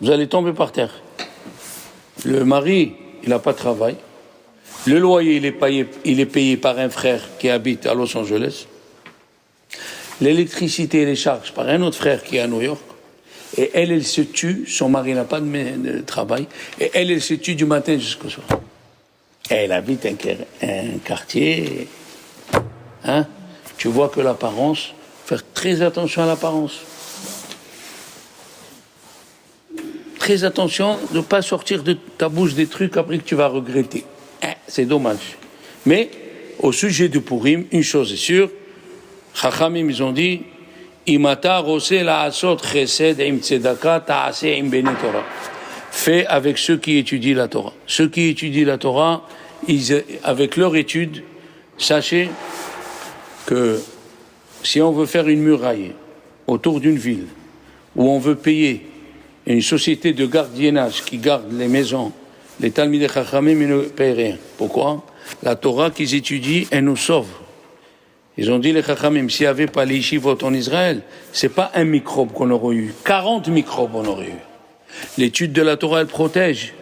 vous allez tomber par terre. Le mari, il n'a pas de travail. Le loyer, il est payé par un frère qui habite à Los Angeles. L'électricité et les charges par un autre frère qui est à New York. Et elle se tue, son mari n'a pas de travail, et elle se tue du matin jusqu'au soir. Elle habite un quartier, hein, tu vois que l'apparence, faire très attention à l'apparence. Très attention de ne pas sortir de ta bouche des trucs après que tu vas regretter. C'est dommage. Mais, au sujet de Purim, une chose est sûre, Chachamim, ils ont dit, Imata rose la asot chesed im tzedaka ta'ase im bene Torah. Fais avec ceux qui étudient la Torah. Ceux qui étudient la Torah, avec leur étude, sachez que si on veut faire une muraille autour d'une ville, où on veut payer une société de gardiennage qui garde les maisons, les Talmidei Chachamim, ils ne payent rien. Pourquoi? La Torah qu'ils étudient, elle nous sauve. Ils ont dit, les Chachamim, s'il n'y avait pas les yeshivot en Israël, c'est pas un microbe qu'on aurait eu, 40 microbes on aurait eu. L'étude de la Torah, elle protège.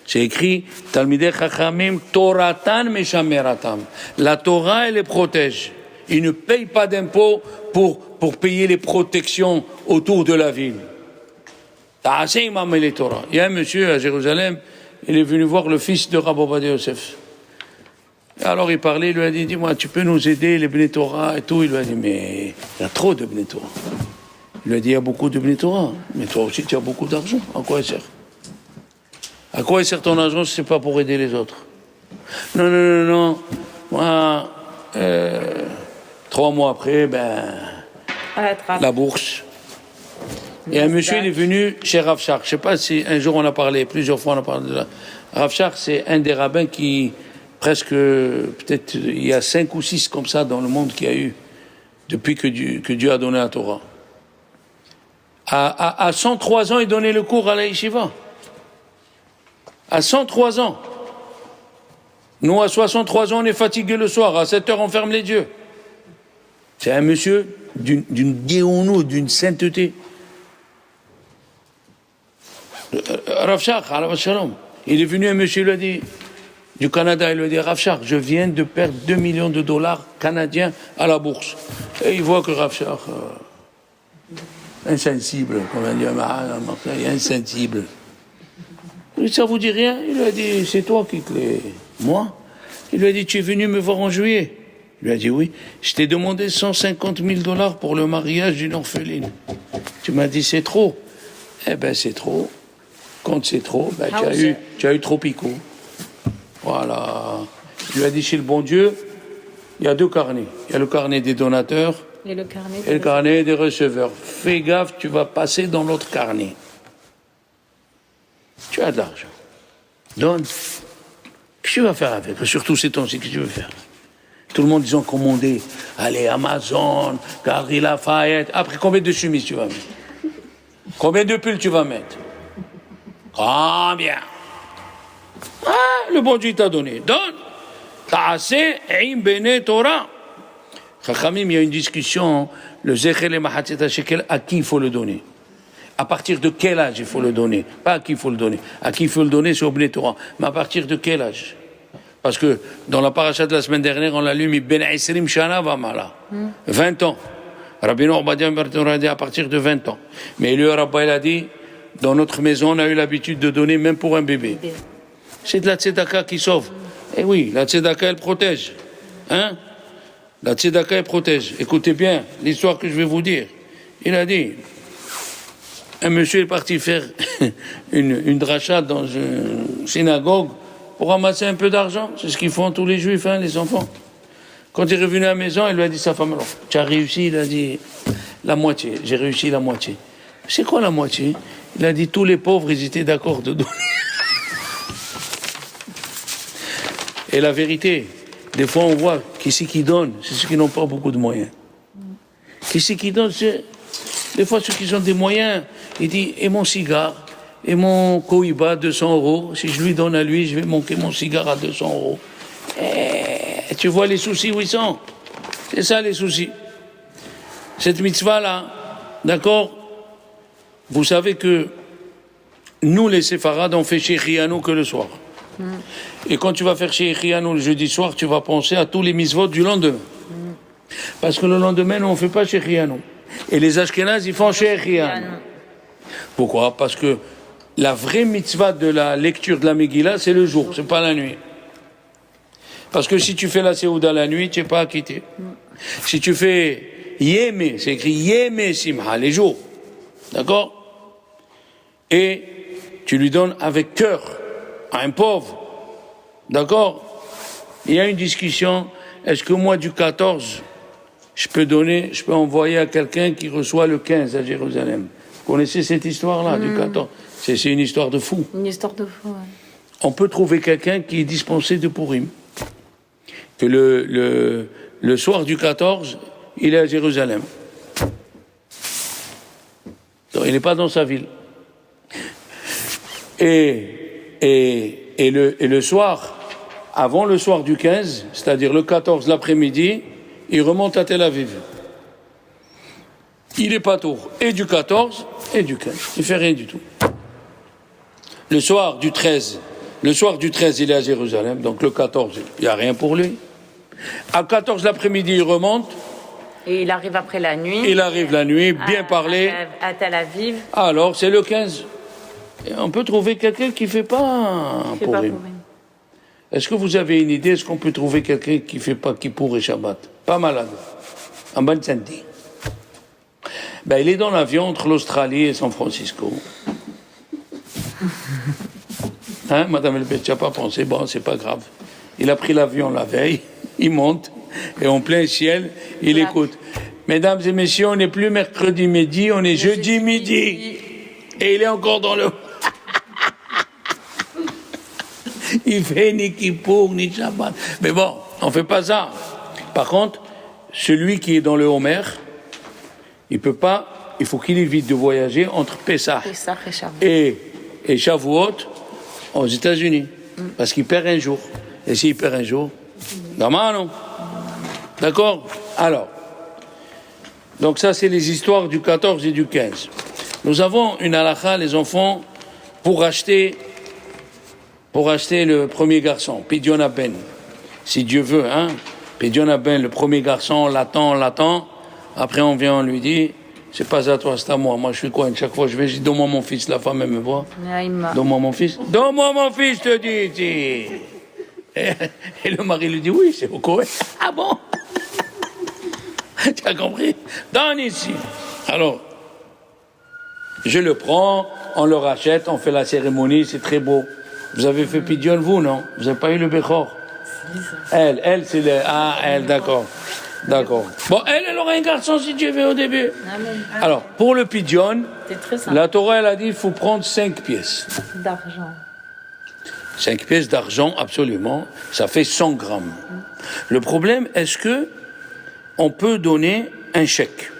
C'est écrit, Talmidei Chachamim, Toratan meshameratam. La Torah, elle les protège. Ils ne payent pas d'impôts pour payer les protections autour de la ville. Il y a un monsieur à Jérusalem, il est venu voir le fils de Rabbi Ovadia Yosef. Alors il parlait, il lui a dit, dis-moi, tu peux nous aider, les Bnei Torah et tout. Il lui a dit, mais il y a trop de Bnei Torah. Il lui a dit, il y a beaucoup de Bnei Torah, mais toi aussi tu as beaucoup d'argent. À quoi il sert? À quoi il sert ton argent si c'est pas pour aider les autres? Non. Moi, 3 mois après, la bourse. Et un monsieur, il est venu chez Rav Shach. Je ne sais pas si un jour on a parlé, plusieurs fois on a parlé de ça. Rav Shach, c'est un des rabbins qui, presque, peut-être, il y a 5 ou 6 comme ça dans le monde qu'il y a eu, depuis que Dieu a donné la Torah. À 103 ans, il donnait le cours à la yeshiva. À 103 ans. Nous, à 63 ans, on est fatigué le soir. À 7 heures, on ferme les yeux. C'est un monsieur d'une guéonou, d'une sainteté. Rav Shach, il est venu, un monsieur, il lui a dit, du Canada, il lui a dit, Rav Shach, je viens de perdre 2 millions de dollars canadiens à la bourse. Et il voit que Rav Shach, insensible, comme on dit à Marseille, insensible. Ça vous dit rien? Il lui a dit, c'est toi qui te l'ai. Moi? Il lui a dit, tu es venu me voir en juillet? Il lui a dit, oui. Je t'ai demandé 150 000 dollars pour le mariage d'une orpheline. Tu m'as dit, c'est trop. Eh ben, c'est trop. Quand c'est trop, tu as eu trop picot. Voilà. Il lui a dit, chez le bon Dieu, il y a 2 carnets. Il y a le carnet des donateurs et le carnet des receveurs. Fais gaffe, tu vas passer dans l'autre carnet. Tu as de l'argent. Donne. Qu'est-ce que tu vas faire avec? Surtout ces temps-ci, qu'est-ce que tu veux faire? Tout le monde, ils ont commandé. Allez, Amazon, Galeries Lafayette. Après, combien de chemises tu vas mettre? Combien de pulls tu vas mettre? Combien? Le bon Dieu t'a donné. Donne. Ta'aseh im bene Torah. Chachamim, il y a une discussion, le Zechel et Mahatzet HaShekel, à qui il faut le donner? À partir de quel âge il faut le donner? Pas à qui il faut le donner. À qui il faut le donner, c'est au Bnei Torah. Mais à partir de quel âge? Parce que dans la paracha de la semaine dernière, on l'a lu, mi ben Esrim Shana Vamala. 20 ans. Rabbi Ovadia a dit à partir de 20 ans. Mais le Rabbi a dit, dans notre maison, on a eu l'habitude de donner même pour un bébé. C'est de la tzedaka qui sauve. Eh oui, la tzedaka, elle protège. Hein? La tzedaka, elle protège. Écoutez bien l'histoire que je vais vous dire. Il a dit, un monsieur est parti faire une dracha dans une synagogue pour ramasser un peu d'argent. C'est ce qu'ils font tous les juifs, hein, les enfants. Quand il est revenu à la maison, il lui a dit sa femme, alors, tu as réussi? Il a dit, la moitié. J'ai réussi la moitié. C'est quoi la moitié? Il a dit, tous les pauvres, ils étaient d'accord de donner. Et la vérité, des fois on voit qui c'est qui donne, c'est ceux qui n'ont pas beaucoup de moyens. Qui c'est qui donne, c'est des fois ceux qui ont des moyens. Il dit, et mon cigare, et mon cohiba, 200 €. Si je lui donne à lui, je vais manquer mon cigare à 200 €. Et tu vois les soucis où ils sont. C'est ça les soucis. Cette mitzvah-là, d'accord? Vous savez que nous, les séfarades, on fait Shechianu que le soir. Et quand tu vas faire Shechianu le jeudi soir, tu vas penser à tous les mitzvot du lendemain. Parce que le lendemain, on ne fait pas Shechianu. Et les Ashkénazes, ils font Shechianu. Pourquoi? Parce que la vraie mitzvah de la lecture de la Megillah, c'est le jour, c'est pas la nuit. Parce que si tu fais la Séouda la nuit, tu n'es pas acquitté. Si tu fais Yémé, c'est écrit Yémé Simha, les jours. D'accord? Et tu lui donnes avec cœur à un pauvre. D'accord? Il y a une discussion, est-ce que moi du 14, je peux envoyer à quelqu'un qui reçoit le 15 à Jérusalem? Vous connaissez cette histoire-là, du 14? C'est une histoire de fou. Une histoire de fou, ouais. On peut trouver quelqu'un qui est dispensé de Purim. Que le soir du 14, il est à Jérusalem. Donc, il n'est pas dans sa ville. Et le soir, avant le soir du 15, c'est-à-dire le 14 l'après-midi, il remonte à Tel Aviv. Il est pas tour et du 14 et du 15. Il fait rien du tout. Le soir du 13, il est à Jérusalem, donc le 14, il n'y a rien pour lui. À 14 l'après-midi, il remonte. Et il arrive après la nuit. Il arrive la nuit, bien parlé. À Tel Aviv. Alors, c'est le 15. Et on peut trouver quelqu'un qui ne fait pas un Purim. Est-ce que vous avez une idée? Est-ce qu'on peut trouver quelqu'un qui ne fait pas Kippour et Shabbat? Pas malade. En bonne santé. Ben, il est dans l'avion entre l'Australie et San Francisco. Hein, Madame Elbet, tu n'as pas pensé? Bon, c'est pas grave. Il a pris l'avion la veille, il monte, et en plein ciel, il écoute. Mesdames et messieurs, on n'est plus mercredi midi, on est jeudi midi. Et il est encore dans le... Il fait ni Kippour, ni Shabbat. Mais bon, on ne fait pas ça. Par contre, celui qui est dans le Homer, il faut qu'il évite de voyager entre Pessah et Shavuot aux États-Unis. Parce qu'il perd un jour. Et s'il perd un jour, non. D'accord? Alors, donc ça c'est les histoires du 14 et du 15. Nous avons une halakha, les enfants, pour acheter le premier garçon, Pidyon Ben. Si Dieu veut, hein? Pidyon Ben, le premier garçon, on l'attend. Après on vient, on lui dit, c'est pas à toi, c'est à moi. Moi je suis quoi? Chaque fois je vais, je dis, donne-moi mon fils, la femme elle me voit. Donne-moi mon fils, je te dis. Et le mari lui dit, oui, c'est au Koweït. Ah bon? Tu as compris? Donne ici. Alors, je le prends, on le rachète, on fait la cérémonie, c'est très beau. Vous avez fait Pidyon, vous, non? Vous n'avez pas eu le Bechor? Elle, c'est le... Ah, elle, d'accord. Bon, elle aura un garçon si Dieu veut au début. Amen. Alors, pour le Pidyon, la Torah, elle a dit, il faut prendre 5 pièces. D'argent. 5 pièces d'argent, absolument. Ça fait 100 grammes. Le problème, est-ce que on peut donner un chèque?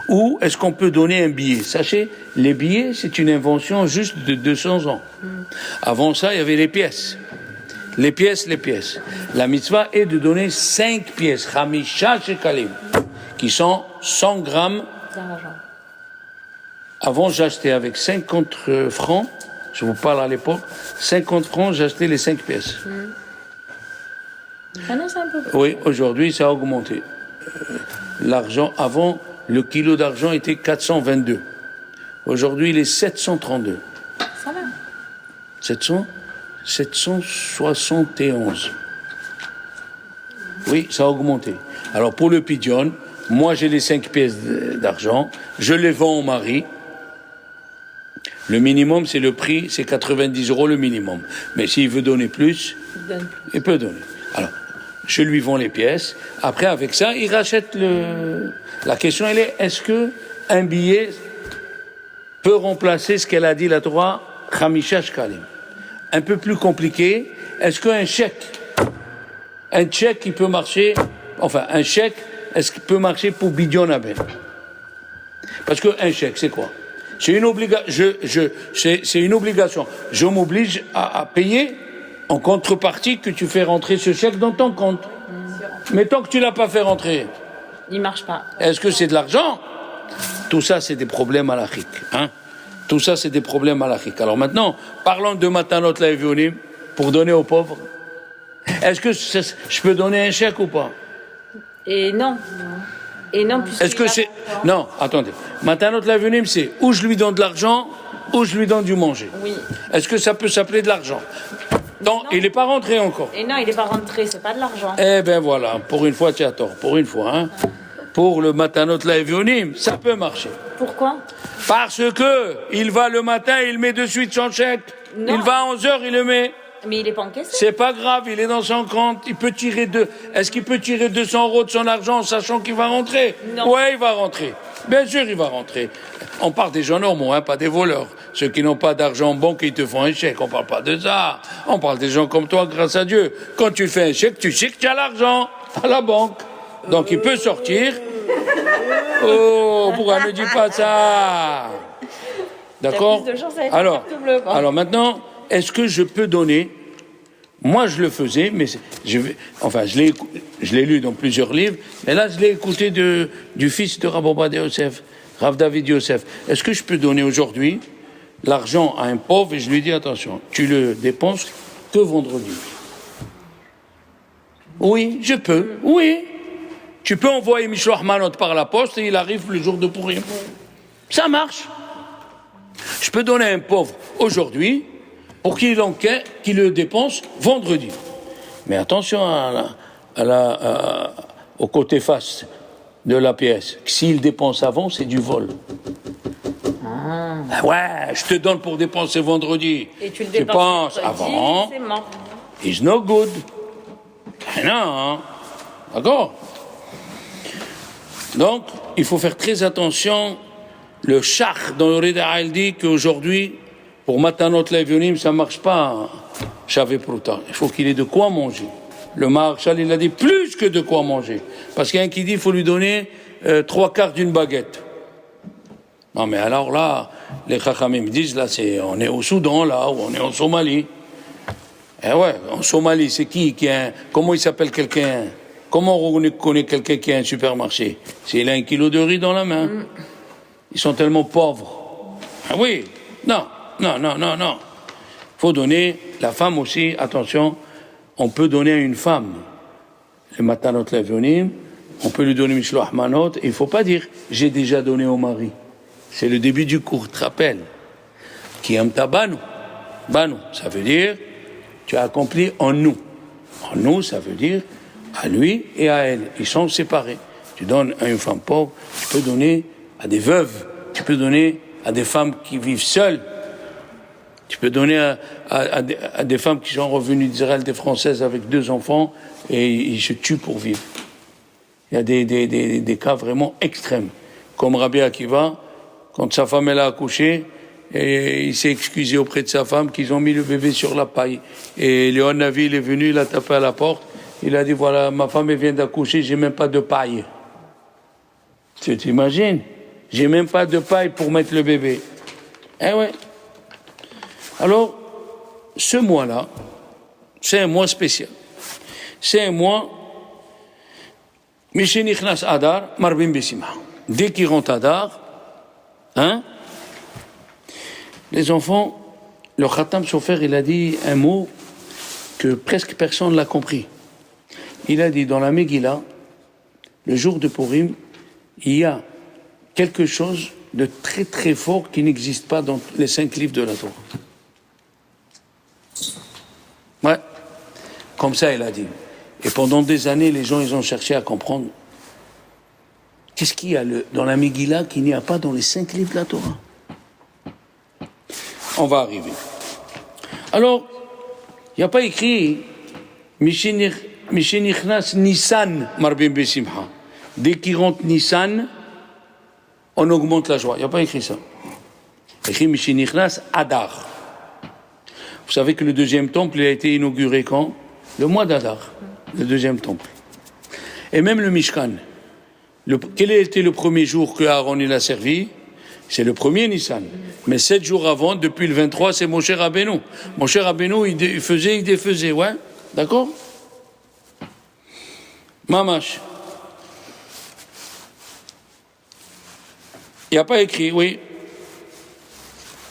Ou est-ce qu'on peut donner un billet? Sachez, les billets, c'est une invention juste de 200 ans. Avant ça, il y avait les pièces. Les pièces. La mitzvah est de donner 5 pièces, Chamisha Shekalim, qui sont 100 grammes d'argent. Avant, j'achetais avec 50 francs, je vous parle à l'époque, 50 francs, j'achetais les 5 pièces. Maintenant, c'est un peu plus. Oui, aujourd'hui, ça a augmenté. L'argent, avant, le kilo d'argent était 422. Aujourd'hui, il est 732. Ça va. 771. Oui, ça a augmenté. Alors, pour le Pidyon, moi, j'ai les 5 pièces d'argent. Je les vends au mari. Le minimum, c'est le prix, c'est 90 € le minimum. Mais s'il veut donner plus, il peut donner. Alors, je lui vends les pièces. Après, avec ça, il rachète le... La question, elle est, est-ce que un billet peut remplacer ce qu'elle a dit, la Torah, Chamisha Shkalim? Un peu plus compliqué, est-ce qu'un chèque, il peut marcher, un chèque, est-ce qu'il peut marcher pour Pidyon Ben? Parce qu'un chèque, c'est quoi? C'est une obligation. Je m'oblige à payer en contrepartie que tu fais rentrer ce chèque dans ton compte. Mais tant que tu ne l'as pas fait rentrer, il ne marche pas. Est-ce que c'est de l'argent? Tout ça, c'est des problèmes halachiques. Tout ça, c'est des problèmes halachiques. Alors maintenant, parlons de Matanot Laevionim pour donner aux pauvres. Est-ce que je peux donner un chèque ou pas? Et non. Et non, puisque Est-ce que c'est... Non, attendez. Matanot Levunim, c'est ou je lui donne de l'argent, ou je lui donne du manger. Oui. Est-ce que ça peut s'appeler de l'argent? Non, il n'est pas rentré encore. Et non, il n'est pas rentré, c'est pas de l'argent. Eh bien voilà, pour une fois tu as tort, pour une fois. Hein. Pour le Matanot Levunim, ça peut marcher. Pourquoi? Parce que il va le matin, il met de suite son chèque. Non. Il va à 11h, il le met. Mais il n'est pas encaissé. C'est pas grave, il est dans son compte, il peut tirer Est-ce qu'il peut tirer 200 € de son argent en sachant qu'il va rentrer? Non. Ouais, il va rentrer. Bien sûr, il va rentrer. On parle des gens normaux, hein, pas des voleurs. Ceux qui n'ont pas d'argent en banque, ils te font un chèque. On parle pas de ça. On parle des gens comme toi, grâce à Dieu. Quand tu fais un chèque, tu sais que tu as l'argent à la banque. Donc il peut sortir. Oh, pourquoi ne dis pas ça? D'accord? Alors maintenant, est-ce que je peux donner? Moi, je le faisais, mais je l'ai lu dans plusieurs livres, mais là, je l'ai écouté du fils de Rav Ovadia Yosef, Rav David Yosef. Est-ce que je peux donner aujourd'hui l'argent à un pauvre et je lui dis, attention, tu le dépenses que vendredi? Oui, je peux, oui. Tu peux envoyer Mishloach Manot par la poste et il arrive le jour de Purim. Ça marche. Je peux donner à un pauvre aujourd'hui pour qu'il le dépense vendredi. Mais attention au côté face de la pièce. S'il dépense avant, c'est du vol. Ah ouais, je te donne pour dépenser vendredi. Et tu le dépenses avant. C'est mort. It's no good. Non, hein. D'accord? Donc, il faut faire très attention. Le chach dans le Rida, il dit qu'aujourd'hui, pour Matanot Levunim, ça ne marche pas. Chavé Prouta. Il faut qu'il ait de quoi manger. Le Maharshal, il a dit plus que de quoi manger. Parce qu'il y a un qui dit qu'il faut lui donner 3/4 d'une baguette. Non, mais alors là, les Chachamim disent, là, on est au Soudan, là, ou on est en Somalie. Eh ouais, en Somalie, c'est qui a comment il s'appelle quelqu'un? Comment on connaît quelqu'un qui a un supermarché? C'est il a 1 kilo de riz dans la main. Ils sont tellement pauvres. Ah oui, non. Faut donner, la femme aussi, attention, on peut donner à une femme le Matanot Levunim, on peut lui donner Mishloach Manot, et il ne faut pas dire j'ai déjà donné au mari. C'est le début du cours, tu te rappelles? Qui aime ta banu. Banu, ça veut dire tu as accompli en nous. En nous, ça veut dire à lui et à elle. Ils sont séparés. Tu donnes à une femme pauvre, tu peux donner à des veuves, tu peux donner à des femmes qui vivent seules, tu peux donner à des femmes qui sont revenues d'Israël, des Françaises avec 2 enfants, et ils se tuent pour vivre. Il y a des cas vraiment extrêmes. Comme Rabbi Akiva, quand sa femme elle a accouché, et il s'est excusé auprès de sa femme qu'ils ont mis le bébé sur la paille. Et Léon Navi, il est venu, il a tapé à la porte, il a dit, voilà, ma femme elle vient d'accoucher, j'ai même pas de paille. Tu t'imagines? J'ai même pas de paille pour mettre le bébé. Eh ouais. Alors, ce mois-là, c'est un mois spécial. C'est un mois, Mishenichnas Adar, Marbim Bessimha. Dès qu'il rentre Adar, hein, les enfants, le Khatam Sofer, il a dit un mot que presque personne ne l'a compris. Il a dit, dans la Megillah, le jour de Purim, il y a quelque chose de très très fort qui n'existe pas dans les 5 livres de la Torah. Ouais, comme ça il a dit. Et pendant des années, les gens ils ont cherché à comprendre. Qu'est-ce qu'il y a dans la Megillah qu'il n'y a pas dans les 5 livres de la Torah? On va arriver. Alors, il n'y a pas écrit Mishenichnas Nissan Marbim Besimcha. Dès qu'il rentre Nissan, on augmente la joie. Il n'y a pas écrit ça. Il y a écrit Mishenichnas Adar. Vous savez que le 2e temple il a été inauguré quand? Le mois d'Adar, le 2e temple. Et même le Mishkan. Quel a été le premier jour que Aaron il a servi? C'est le premier Nissan. Mais 7 jours avant, depuis le 23, c'est Moshe Rabbeinu. Moshe Rabbeinu, il défaisait, ouais? D'accord? Mamash. Il n'y a pas écrit, oui.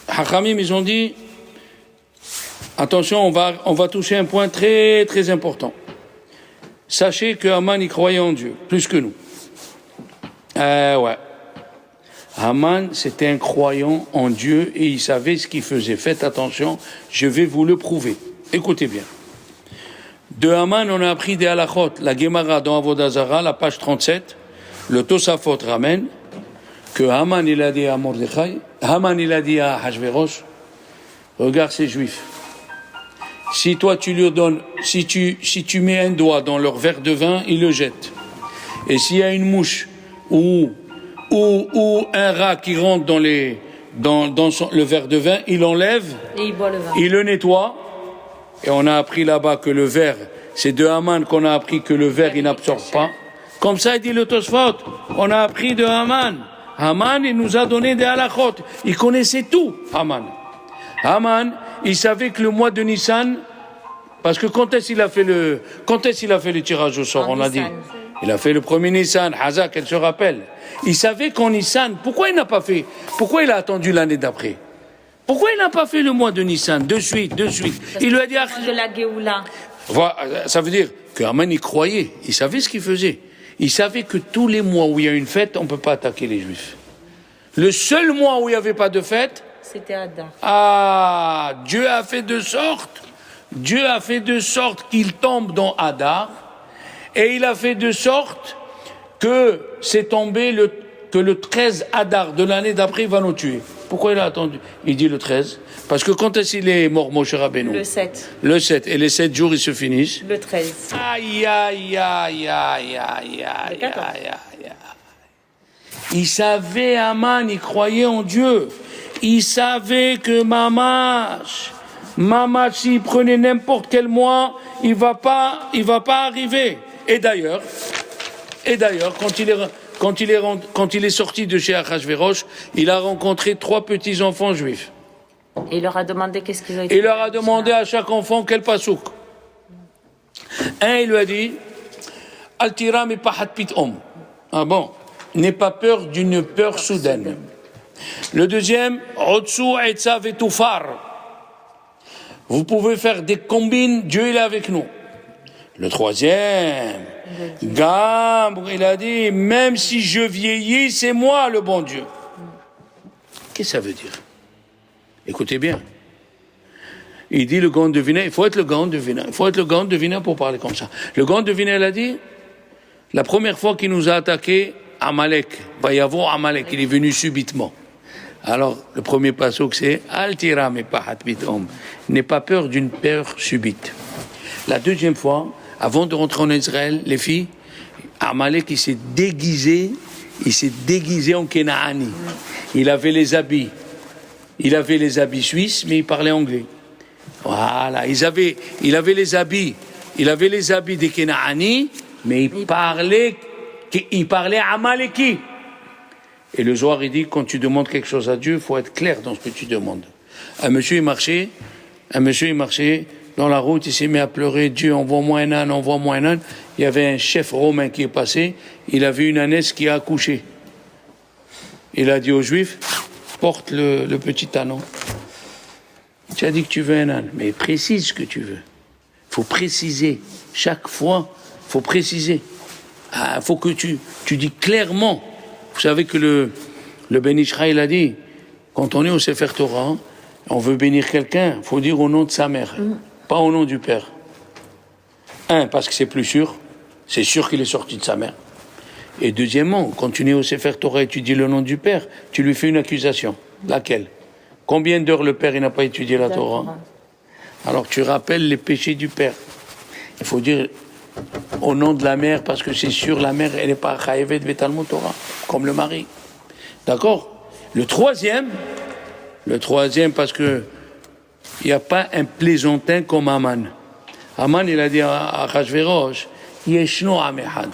Hachamim, ils ont dit, attention, on va toucher un point très, très important. Sachez que Haman, il croyait en Dieu, plus que nous. Ouais. Haman, c'était un croyant en Dieu et il savait ce qu'il faisait. Faites attention, je vais vous le prouver. Écoutez bien. De Haman, on a appris des halachot. La Gemara dans Avodah Zarah, la page 37, le Tosafot ramène que Haman, il a dit à Mordechai, Haman, il a dit à Hachvérosh, regarde ces juifs. Si toi tu leur donnes, si tu mets un doigt dans leur verre de vin, ils le jettent. Et s'il y a une mouche ou un rat qui rentre dans le verre de vin, il enlève, et il boit le vin. Il le nettoie. Et on a appris là-bas que le verre, c'est de Haman qu'on a appris que le verre, il n'absorbe pas. Comme ça, il dit le Tosfot. On a appris de Haman. Haman, il nous a donné des halachot. Il connaissait tout, Haman. Haman, il savait que le mois de Nissan, parce que quand est-ce qu'il a fait le tirage au sort, on a dit. Il a fait le premier Nissan, Hazak, elle se rappelle. Il savait qu'en Nissan, pourquoi il n'a pas fait? Pourquoi il a attendu l'année d'après? Pourquoi il n'a pas fait le mois de Nissan, de suite? Il lui a dit... De la Géoula. Voilà, ça veut dire que Haman, il croyait, il savait ce qu'il faisait. Il savait que tous les mois où il y a une fête, on ne peut pas attaquer les Juifs. Le seul mois où il n'y avait pas de fête... C'était Adar. Ah, Dieu a fait de sorte qu'il tombe dans Adar, et il a fait de sorte que c'est tombé que le 13 Adar de l'année d'après, il va nous tuer. Pourquoi il a attendu? Il dit le 13. Parce que quand est-ce qu'il est mort, Moshe Rabbeinu? Le 7. Le 7. Et les 7 jours, ils se finissent? Le 13. Aïe. Il savait, Haman, il croyait en Dieu. Il savait que Mamash, s'il prenait n'importe quel mois, il va pas arriver. Et d'ailleurs, quand il est sorti de chez Achashverosh, il a rencontré 3 petits-enfants juifs. Et il leur a demandé qu'est-ce qu'ils ont été. Il leur a demandé à chaque enfant quel pasouk. Un, il lui a dit, Altira mi pahat pitom. Ah bon, n'aie pas peur d'une peur soudaine. Le deuxième, Otsu etza vetufar. Vous pouvez faire des combines, Dieu il est avec nous. Le troisième, Gambre, il a dit, même si je vieillis, c'est moi le bon Dieu. Qu'est-ce que ça veut dire? Écoutez bien. Il dit le grand devineur, il faut être le grand devineur pour parler comme ça. Le grand devineur, il a dit, la première fois qu'il nous a attaqué, Amalek, Vayavo Amalek, il est venu subitement. Alors, le premier passage, c'est Altira me pahat pitom. N'aie pas peur d'une peur subite. La deuxième fois, avant de rentrer en Israël, les filles, Amalek, il s'est déguisé en Kenaani. Il avait les habits suisses, mais il parlait anglais. Voilà, il avait les habits des Kenaani, mais il parlait Amaleki. Et le Zohar, il dit, quand tu demandes quelque chose à Dieu, il faut être clair dans ce que tu demandes. Un monsieur, il marchait dans la route, il s'est mis à pleurer, Dieu, envoie-moi un âne. Il y avait un chef romain qui est passé, il a vu une ânesse qui a accouché. Il a dit aux Juifs, porte le petit ânon. Tu as dit que tu veux un âne, mais précise ce que tu veux. Il faut préciser. Chaque fois, il faut préciser. Il faut que tu dis clairement. Vous savez que le Ben Ishraï a dit, quand on est au Sefer Torah, on veut bénir quelqu'un, il faut dire au nom de sa mère, pas au nom du père. Parce que c'est plus sûr, c'est sûr qu'il est sorti de sa mère. Et deuxièmement, quand tu es au Sefer Torah et tu dis le nom du père, tu lui fais une accusation. Laquelle? Combien d'heures le père il n'a pas étudié la Torah? Alors tu rappelles les péchés du père. Il faut dire au nom de la mère, parce que c'est sûr, la mère, elle n'est pas chayevet betalmud Torah, comme le mari. D'accord? Le troisième, parce que il n'y a pas un plaisantin comme Haman. Haman, il a dit à Achashverosh, Yeshno Amehad.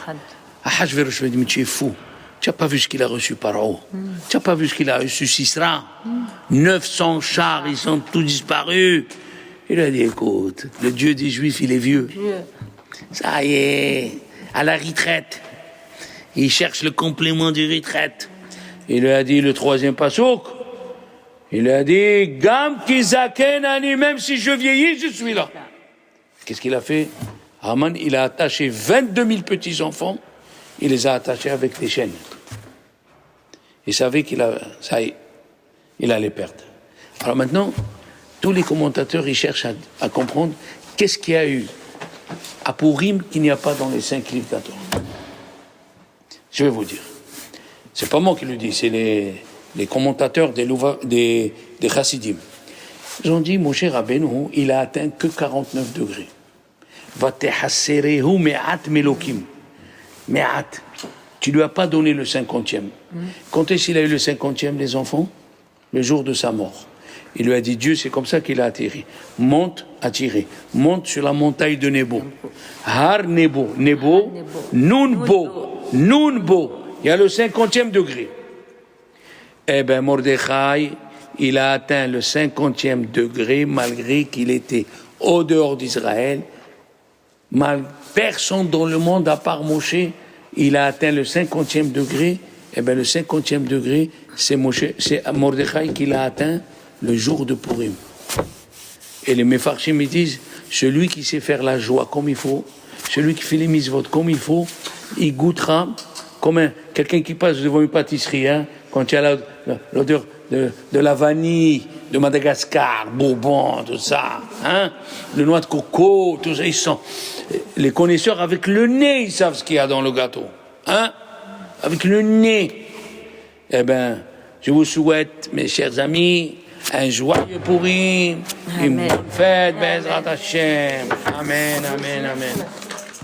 Achashverosh lui a dit, mais tu es fou. Tu n'as pas vu ce qu'il a reçu Paro. Tu n'as pas vu ce qu'il a reçu Sisra. 900 chars, ils sont tous disparus. Il a dit, écoute, le Dieu des Juifs, il est vieux. Ça y est, à la retraite. Il cherche le complément du retraite. Il lui a dit le troisième pasouk. Il lui a dit, Gam kizaken ani, même si je vieillis, je suis là. Qu'est-ce qu'il a fait? Haman, il a attaché 22 000 petits-enfants. Il les a attachés avec des chaînes. Il savait qu'il allait perdre. Alors maintenant, tous les commentateurs, ils cherchent à comprendre qu'est-ce qu'il y a eu à Pourim qu'il n'y a pas dans les 5 livres de la Torah. Je vais vous dire. C'est pas moi qui le dis, c'est les commentateurs des Chassidim. Ils ont dit, Moshe Rabbeinu, il a atteint que 49 degrés. Vatehasserehu me'at melokim. Me'at. Tu lui as pas donné le 50e. Quand est-ce qu'il a eu le 50e, les enfants? Le jour de sa mort. Il lui a dit, Dieu, c'est comme ça qu'il a atterri. Monte, attiré. Monte sur la montagne de Nebo. Har Nebo. Nebo. Nunbo. Nunbo. Il y a le 50e degré. Eh bien, Mordechai, il a atteint le 50e degré malgré qu'il était au dehors d'Israël. Personne dans le monde, à part Moshe, il a atteint le 50e degré. Eh bien, le 50e degré, c'est Mordechai qui l'a atteint le jour de Purim. Et les Mefarshim me disent, celui qui sait faire la joie comme il faut, celui qui fait les mitzvot comme il faut, il goûtera comme quelqu'un qui passe devant une pâtisserie, hein, quand il y a l'odeur de la vanille, de Madagascar, Bourbon, tout ça, hein, le noix de coco, tout ça, ils sont. Les connaisseurs, avec le nez, ils savent ce qu'il y a dans le gâteau, hein, avec le nez. Eh bien, je vous souhaite, mes chers amis, un joyeux Purim, une bonne fête, Bezrat Hashem. Amen, amen, amen.